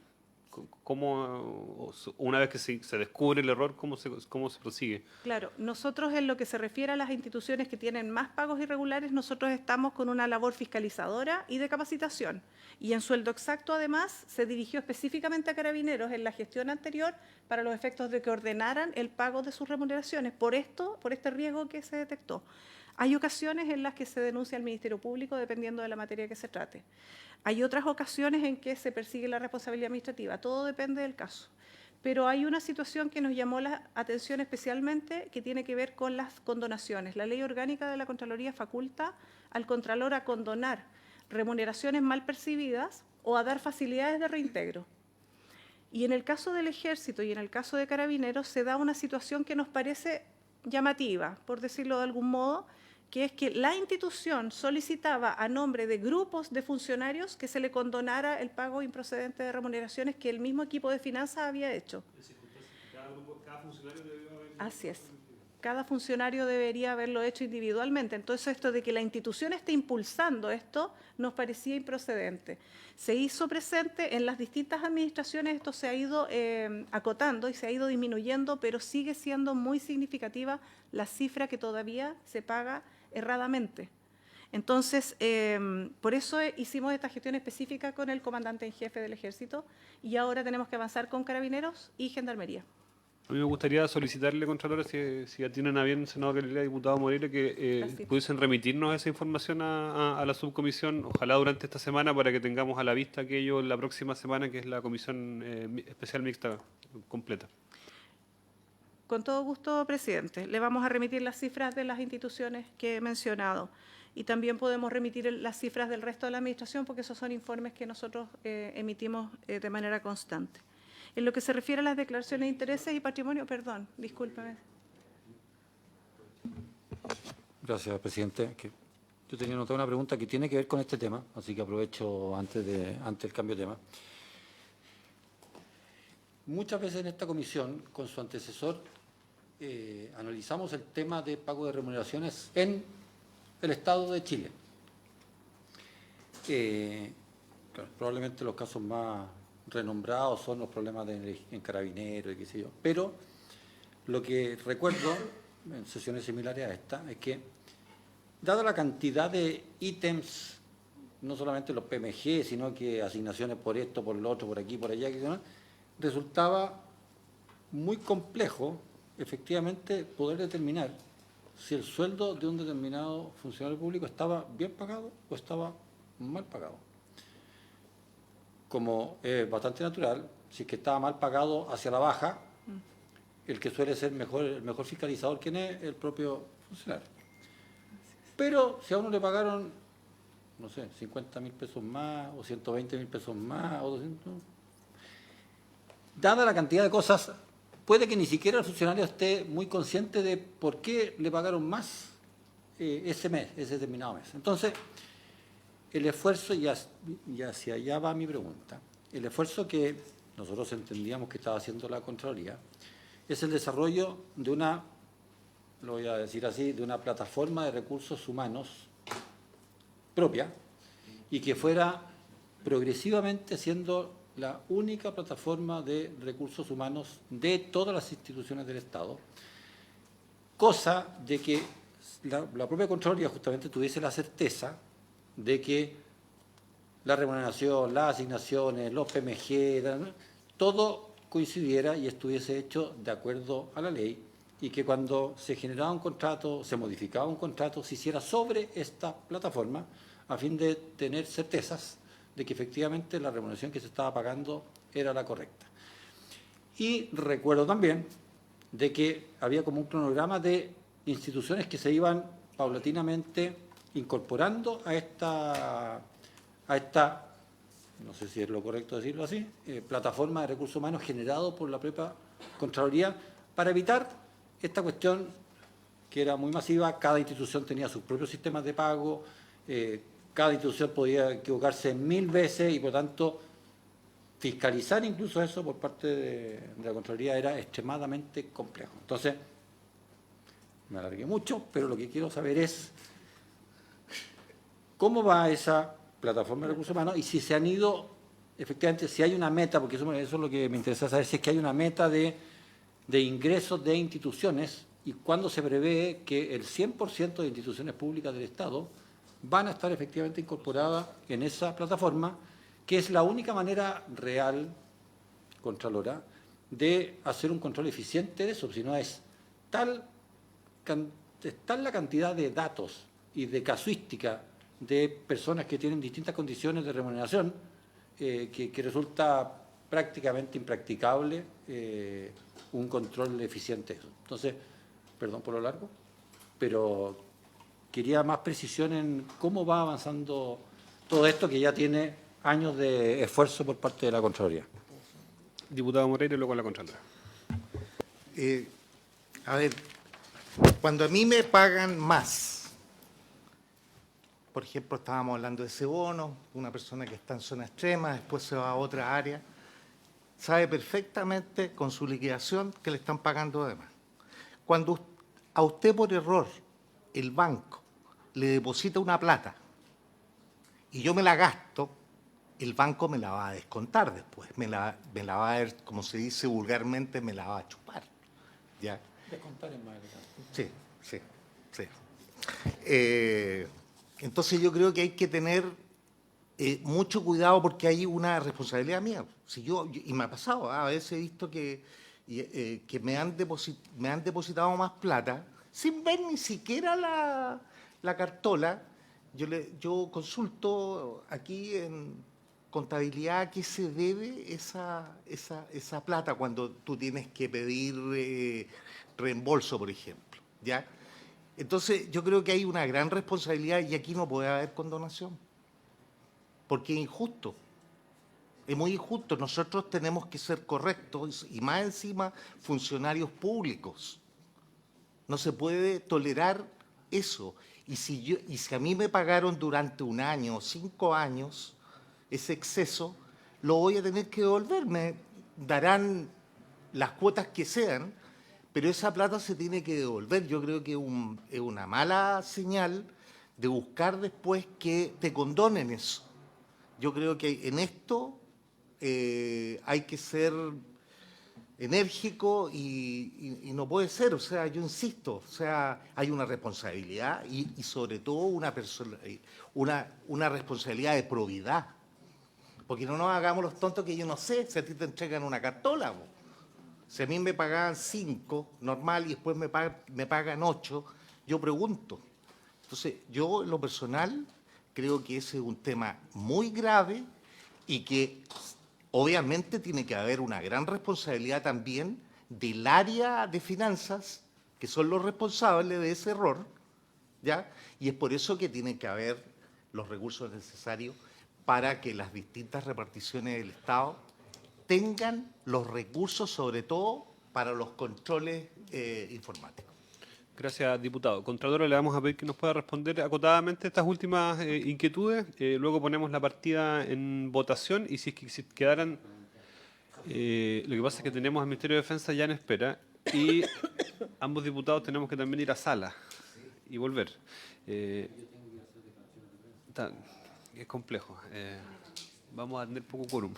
una vez que se descubre el error, cómo se prosigue? Claro, nosotros en lo que se refiere a las instituciones que tienen más pagos irregulares, nosotros estamos con una labor fiscalizadora y de capacitación. Y en sueldo exacto, además, se dirigió específicamente a Carabineros en la gestión anterior para los efectos de que ordenaran el pago de sus remuneraciones por este riesgo que se detectó. Hay ocasiones en las que se denuncia al Ministerio Público dependiendo de la materia que se trate. Hay otras ocasiones en que se persigue la responsabilidad administrativa. Todo depende del caso. Pero hay una situación que nos llamó la atención especialmente que tiene que ver con las condonaciones. La Ley Orgánica de la Contraloría faculta al Contralor a condonar remuneraciones mal percibidas o a dar facilidades de reintegro. Y en el caso del Ejército y en el caso de Carabineros se da una situación que nos parece llamativa, por decirlo de algún modo, que es que la institución solicitaba a nombre de grupos de funcionarios que se le condonara el pago improcedente de remuneraciones que el mismo equipo de finanzas había hecho. Cada funcionario debe haber... Así es. Cada funcionario debería haberlo hecho individualmente. Entonces, esto de que la institución esté impulsando esto nos parecía improcedente. Se hizo presente en las distintas administraciones, esto se ha ido acotando y se ha ido disminuyendo, pero sigue siendo muy significativa la cifra que todavía se paga erradamente. Entonces, por eso hicimos esta gestión específica con el comandante en jefe del Ejército y ahora tenemos que avanzar con Carabineros y Gendarmería. A mí me gustaría solicitarle, Contralora, si ya tienen a bien, senador Galilea, diputado Moreira, que pudiesen remitirnos esa información a la subcomisión, ojalá durante esta semana, para que tengamos a la vista aquello la próxima semana, que es la comisión especial mixta completa. Con todo gusto, presidente. Le vamos a remitir las cifras de las instituciones que he mencionado. Y también podemos remitir las cifras del resto de la administración, porque esos son informes que nosotros emitimos de manera constante. En lo que se refiere a las declaraciones de intereses y patrimonio, perdón, discúlpeme. Gracias, presidente. Yo tenía anotada una pregunta que tiene que ver con este tema, así que aprovecho antes del cambio de tema. Muchas veces en esta comisión, con su antecesor, analizamos el tema de pago de remuneraciones en el Estado de Chile. Claro, probablemente los casos más renombrados son los problemas en Carabineros y qué sé yo, pero lo que recuerdo en sesiones similares a esta es que, dada la cantidad de ítems, no solamente los PMG, sino que asignaciones por esto, por lo otro, por aquí, por allá, resultaba muy complejo efectivamente poder determinar si el sueldo de un determinado funcionario público estaba bien pagado o estaba mal pagado. Como es bastante natural, si es que estaba mal pagado hacia la baja, el que suele ser el mejor fiscalizador, ¿quién es? El propio funcionario. Pero si a uno le pagaron, no sé, 50.000 pesos más, o 120.000 pesos más, o 200, dada la cantidad de cosas, puede que ni siquiera el funcionario esté muy consciente de por qué le pagaron más ese mes, ese determinado mes. Entonces, el esfuerzo, y hacia allá va mi pregunta, el esfuerzo que nosotros entendíamos que estaba haciendo la Contraloría es el desarrollo de una, lo voy a decir así, de una plataforma de recursos humanos propia y que fuera progresivamente siendo la única plataforma de recursos humanos de todas las instituciones del Estado, cosa de que la propia Contraloría justamente tuviese la certeza de que la remuneración, las asignaciones, los PMG, todo coincidiera y estuviese hecho de acuerdo a la ley y que cuando se generaba un contrato, se modificaba un contrato, se hiciera sobre esta plataforma a fin de tener certezas de que efectivamente la remuneración que se estaba pagando era la correcta. Y recuerdo también de que había como un cronograma de instituciones que se iban paulatinamente incorporando a esta, no sé si es lo correcto decirlo así, plataforma de recursos humanos generado por la propia Contraloría para evitar esta cuestión que era muy masiva. Cada institución tenía sus propios sistemas de pago, cada institución podía equivocarse 1000 veces y por tanto fiscalizar incluso eso por parte de la Contraloría era extremadamente complejo. Entonces, me alargué mucho, pero lo que quiero saber es cómo va esa plataforma de recursos humanos y si se han ido, efectivamente, si hay una meta, porque eso es lo que me interesa saber, si es que hay una meta de ingresos de instituciones y cuándo se prevé que el 100% de instituciones públicas del Estado van a estar efectivamente incorporadas en esa plataforma, que es la única manera real, Contralora, de hacer un control eficiente de eso, si no es tal la cantidad de datos y de casuística de personas que tienen distintas condiciones de remuneración que resulta prácticamente impracticable un control eficiente de eso. Entonces, perdón por lo largo, pero quería más precisión en cómo va avanzando todo esto que ya tiene años de esfuerzo por parte de la Contraloría. Diputado Moreira y luego la Contralora. A ver, cuando a mí me pagan más, por ejemplo, estábamos hablando de ese bono, una persona que está en zona extrema, después se va a otra área, sabe perfectamente con su liquidación que le están pagando de más. Cuando a usted por error el banco le deposita una plata y yo me la gasto, el banco me la va a descontar después, me la va a ver, como se dice vulgarmente, me la va a chupar. ¿Ya? Descontar en más elegante. Sí, sí, sí. Entonces yo creo que hay que tener mucho cuidado porque hay una responsabilidad mía. Si y me ha pasado, a veces he visto que me han depositado más plata sin ver ni siquiera la cartola. Yo consulto aquí en contabilidad a qué se debe esa plata cuando tú tienes que pedir reembolso, por ejemplo, ¿ya? Entonces, yo creo que hay una gran responsabilidad y aquí no puede haber condonación, porque es injusto, es muy injusto. Nosotros tenemos que ser correctos y más encima funcionarios públicos. No se puede tolerar eso. Y si a mí me pagaron durante 1 año o 5 años ese exceso, lo voy a tener que devolver. Me darán las cuotas que sean, pero esa plata se tiene que devolver. Yo creo que es una mala señal de buscar después que te condonen eso. Yo creo que en esto hay que ser enérgico y no puede ser. O sea, yo insisto, o sea, hay una responsabilidad y sobre todo una responsabilidad de probidad. Porque no nos hagamos los tontos que yo no sé si a ti te entregan una cartola. Si a mí me pagaban 5, normal, y después me pagan 8, yo pregunto. Entonces, yo en lo personal creo que ese es un tema muy grave y que obviamente tiene que haber una gran responsabilidad también del área de finanzas, que son los responsables de ese error, ¿ya? Y es por eso que tienen que haber los recursos necesarios para que las distintas reparticiones del Estado tengan los recursos, sobre todo para los controles informáticos. Gracias, diputado. Contralora, le vamos a pedir que nos pueda responder acotadamente estas últimas inquietudes. Luego ponemos la partida en votación y si es que si quedaran... lo que pasa es que tenemos al Ministerio de Defensa ya en espera y ambos diputados tenemos que también ir a sala y volver. Es complejo. Vamos a tener poco quórum.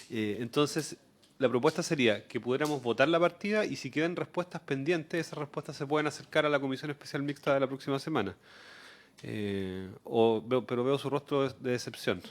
Entonces, la propuesta sería que pudiéramos votar la partida y si quedan respuestas pendientes, esas respuestas se pueden acercar a la Comisión Especial Mixta de la próxima semana. Pero veo su rostro de decepción.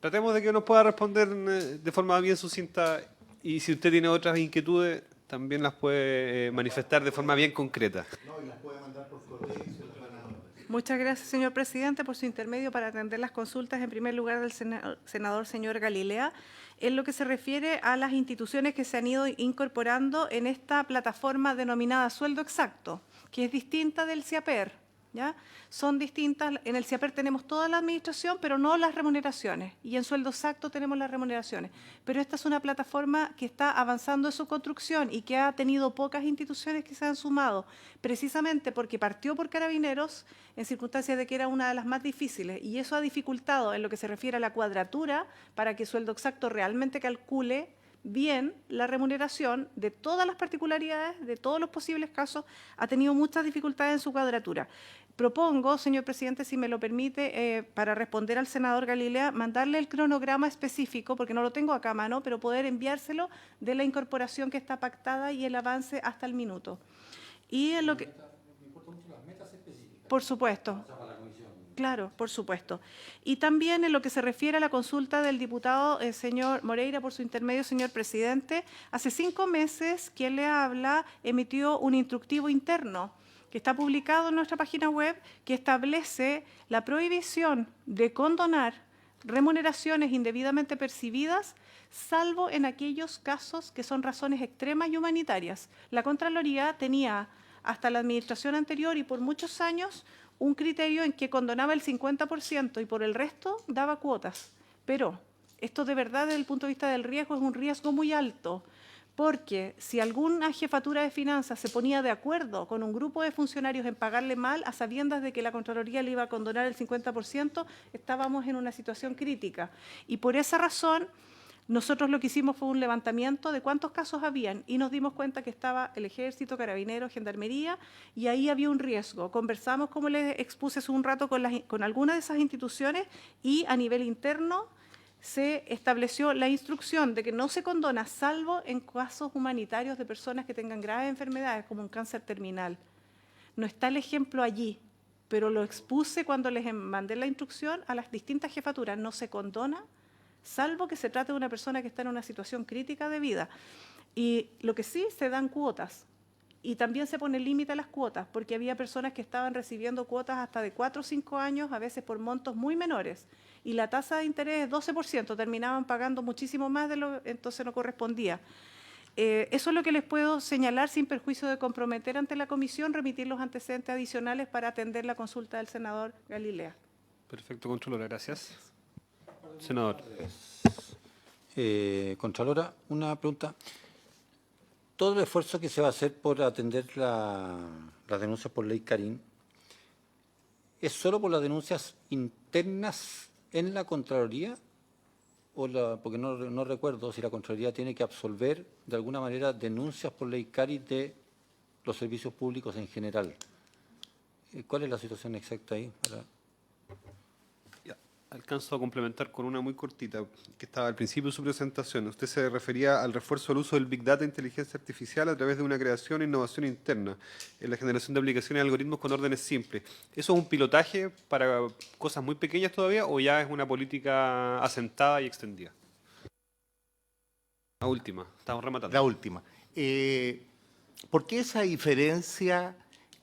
Tratemos de que nos pueda responder de forma bien sucinta y si usted tiene otras inquietudes, también las puede manifestar de forma bien concreta. No, y las puede mandar por correo y se las van a... Muchas gracias, señor presidente, por su intermedio para atender las consultas, en primer lugar, del senador señor Galilea, en lo que se refiere a las instituciones que se han ido incorporando en esta plataforma denominada Sueldo Exacto, que es distinta del CIAPER. ¿ya? Son distintas. En el CIAPER tenemos toda la administración, pero no las remuneraciones. Y en Sueldo Exacto tenemos las remuneraciones. Pero esta es una plataforma que está avanzando en su construcción y que ha tenido pocas instituciones que se han sumado, precisamente porque partió por Carabineros en circunstancias de que era una de las más difíciles. Y eso ha dificultado en lo que se refiere a la cuadratura para que Sueldo Exacto realmente calcule bien la remuneración de todas las particularidades, de todos los posibles casos, ha tenido muchas dificultades en su cuadratura. Propongo, señor presidente, si me lo permite, para responder al senador Galilea, mandarle el cronograma específico, porque no lo tengo acá a mano, pero poder enviárselo de la incorporación que está pactada y el avance hasta el minuto. Y en lo que... Por supuesto. Claro, por supuesto. Y también en lo que se refiere a la consulta del diputado señor Moreira, por su intermedio, señor presidente, hace 5 meses quien le habla emitió un instructivo interno que está publicado en nuestra página web que establece la prohibición de condonar remuneraciones indebidamente percibidas, salvo en aquellos casos que son razones extremas y humanitarias. La Contraloría tenía hasta la administración anterior y por muchos años un criterio en que condonaba el 50% y por el resto daba cuotas. Pero esto de verdad desde el punto de vista del riesgo es un riesgo muy alto, porque si alguna jefatura de finanzas se ponía de acuerdo con un grupo de funcionarios en pagarle mal, a sabiendas de que la Contraloría le iba a condonar el 50%, estábamos en una situación crítica. Y por esa razón, nosotros lo que hicimos fue un levantamiento de cuántos casos habían y nos dimos cuenta que estaba el Ejército, Carabineros, Gendarmería y ahí había un riesgo. Conversamos, como les expuse hace un rato, con algunas de esas instituciones y a nivel interno se estableció la instrucción de que no se condona salvo en casos humanitarios de personas que tengan graves enfermedades como un cáncer terminal. No está el ejemplo allí, pero lo expuse cuando les mandé la instrucción a las distintas jefaturas. No se condona salvo que se trate de una persona que está en una situación crítica de vida. Y lo que sí, se dan cuotas. Y también se pone límite a las cuotas, porque había personas que estaban recibiendo cuotas hasta de 4 o 5 años, a veces por montos muy menores. Y la tasa de interés es 12%, terminaban pagando muchísimo más de lo que entonces no correspondía. Eso es lo que les puedo señalar sin perjuicio de comprometer ante la comisión, remitir los antecedentes adicionales para atender la consulta del senador Galilea. Perfecto, Contralora, gracias. Senador. Contralora, una pregunta. Todo el esfuerzo que se va a hacer por atender las denuncias por ley Karim, ¿es solo por las denuncias internas en la Contraloría? Porque no recuerdo si la Contraloría tiene que absolver de alguna manera denuncias por ley Karim de los servicios públicos en general. ¿Cuál es la situación exacta ahí? Alcanzo a complementar con una muy cortita, que estaba al principio de su presentación. Usted se refería al refuerzo del uso del Big Data e inteligencia artificial a través de una creación e innovación interna en la generación de aplicaciones y algoritmos con órdenes simples. ¿Eso es un pilotaje para cosas muy pequeñas todavía o ya es una política asentada y extendida? La última, estamos rematando. La última. ¿Por qué esa diferencia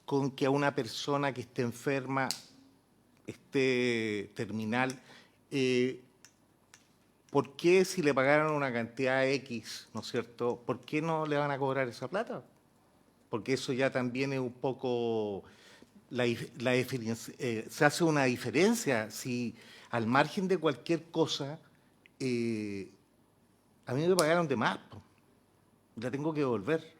con que a una persona que esté enferma, esté terminal, ¿por qué si le pagaron una cantidad X, ¿no es cierto?, ¿por qué no le van a cobrar esa plata? Porque eso ya también es un poco, se hace una diferencia. Si al margen de cualquier cosa, a mí me pagaron de más, la tengo que devolver.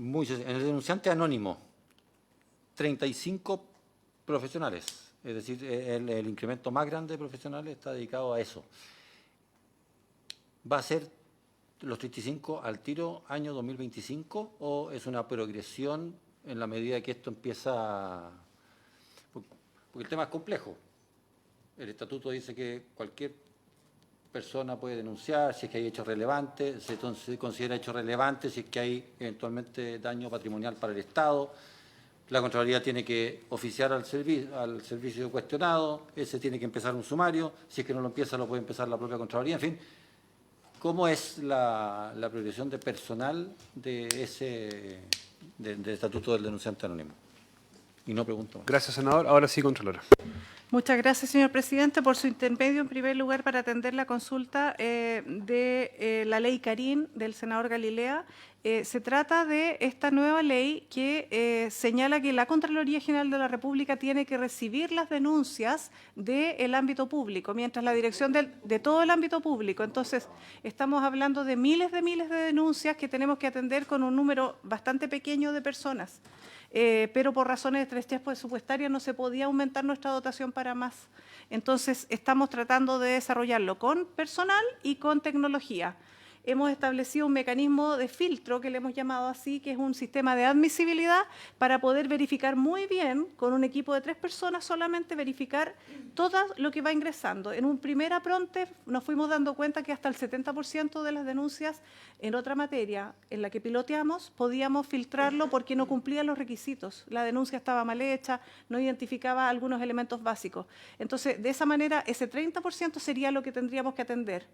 En el denunciante anónimo, 35 profesionales, es decir, el incremento más grande de profesionales está dedicado a eso. ¿Va a ser los 35 al tiro año 2025 o es una progresión en la medida que esto empieza? Porque el tema es complejo. El estatuto dice que cualquier persona puede denunciar si es que hay hechos relevantes, se considera hecho relevante si es que hay eventualmente daño patrimonial para el Estado. La Contraloría tiene que oficiar al servicio cuestionado, ese tiene que empezar un sumario, si es que no lo empieza lo puede empezar la propia Contraloría, en fin. ¿Cómo es la progresión de personal del estatuto del denunciante anónimo? Y no pregunto más. Gracias, senador. Ahora sí, Contralora. Muchas gracias, señor presidente, por su intermedio, en primer lugar, para atender la consulta de la ley Carín del senador Galilea. Se trata de esta nueva ley que señala que la Contraloría General de la República tiene que recibir las denuncias del ámbito público, mientras la dirección de todo el ámbito público. Entonces, estamos hablando de miles de denuncias que tenemos que atender con un número bastante pequeño de personas. Pero por razones de estrechez presupuestaria no se podía aumentar nuestra dotación para más. Entonces, estamos tratando de desarrollarlo con personal y con tecnología. Hemos establecido un mecanismo de filtro, que le hemos llamado así, que es un sistema de admisibilidad para poder verificar muy bien, con un equipo de 3 personas solamente, verificar todo lo que va ingresando. En un primer apronte nos fuimos dando cuenta que hasta el 70% de las denuncias en otra materia en la que piloteamos podíamos filtrarlo porque no cumplía los requisitos. La denuncia estaba mal hecha, no identificaba algunos elementos básicos. Entonces, de esa manera, ese 30% sería lo que tendríamos que atender.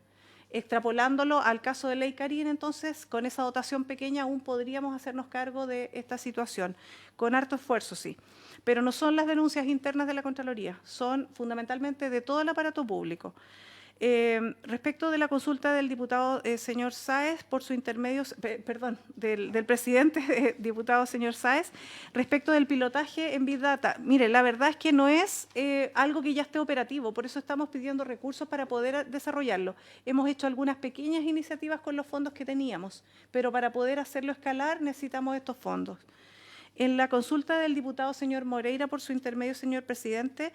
Extrapolándolo al caso de Ley Carín, entonces, con esa dotación pequeña aún podríamos hacernos cargo de esta situación, con harto esfuerzo, sí. Pero no son las denuncias internas de la Contraloría, son fundamentalmente de todo el aparato público. Respecto de la consulta del diputado señor Sáez, por su intermedio, perdón, del presidente diputado señor Sáez, respecto del pilotaje en Big Data. Mire, la verdad es que no es algo que ya esté operativo, por eso estamos pidiendo recursos para poder desarrollarlo. Hemos hecho algunas pequeñas iniciativas con los fondos que teníamos, pero para poder hacerlo escalar necesitamos estos fondos. En la consulta del diputado señor Moreira, por su intermedio, señor presidente,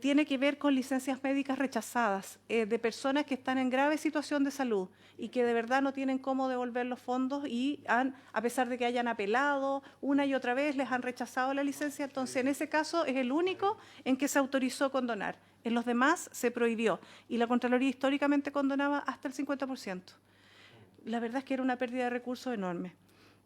tiene que ver con licencias médicas rechazadas de personas que están en grave situación de salud y que de verdad no tienen cómo devolver los fondos y a pesar de que hayan apelado una y otra vez, les han rechazado la licencia. Entonces, en ese caso es el único en que se autorizó condonar. En los demás se prohibió y la Contraloría históricamente condonaba hasta el 50%. La verdad es que era una pérdida de recursos enorme.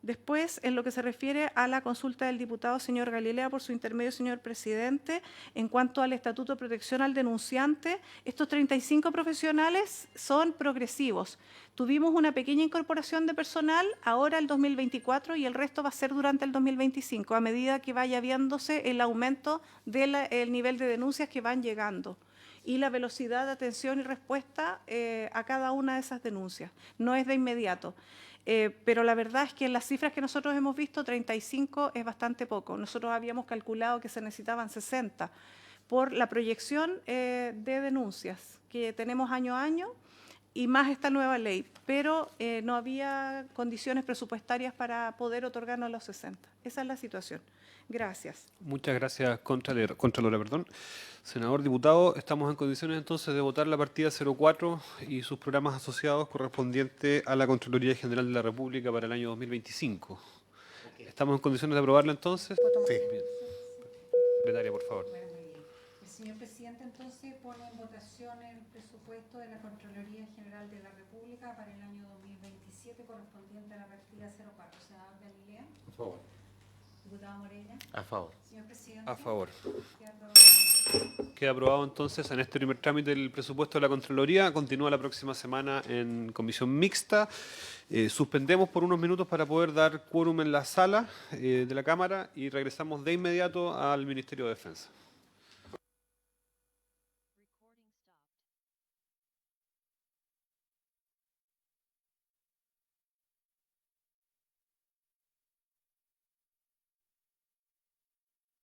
Después, en lo que se refiere a la consulta del diputado señor Galilea, por su intermedio, señor presidente, en cuanto al Estatuto de Protección al Denunciante, estos 35 profesionales son progresivos. Tuvimos una pequeña incorporación de personal ahora el 2024 y el resto va a ser durante el 2025, a medida que vaya viéndose el aumento del nivel de denuncias que van llegando y la velocidad de atención y respuesta a cada una de esas denuncias. No es de inmediato. Pero la verdad es que en las cifras que nosotros hemos visto, 35 es bastante poco. Nosotros habíamos calculado que se necesitaban 60 por la proyección de denuncias que tenemos año a año y más esta nueva ley, pero no había condiciones presupuestarias para poder otorgarnos los 60. Esa es la situación. Gracias. Muchas gracias, Contralora. Senador, diputado, estamos en condiciones entonces de votar la partida 04 y sus programas asociados correspondientes a la Contraloría General de la República para el año 2025. ¿Estamos en condiciones de aprobarla entonces? Sí. Bien. Secretaria, por favor. Bueno, muy bien. El señor presidente entonces pone en votación el presupuesto de la Contraloría General de la República para el año 2027 correspondiente a la partida 04. Senador Galilea. Por favor. Diputado Moreira. A favor. Señor presidente. A favor. Queda aprobado. Queda aprobado entonces en este primer trámite el presupuesto de la Contraloría. Continúa la próxima semana en comisión mixta. Suspendemos por unos minutos para poder dar quórum en la sala de la Cámara y regresamos de inmediato al Ministerio de Defensa.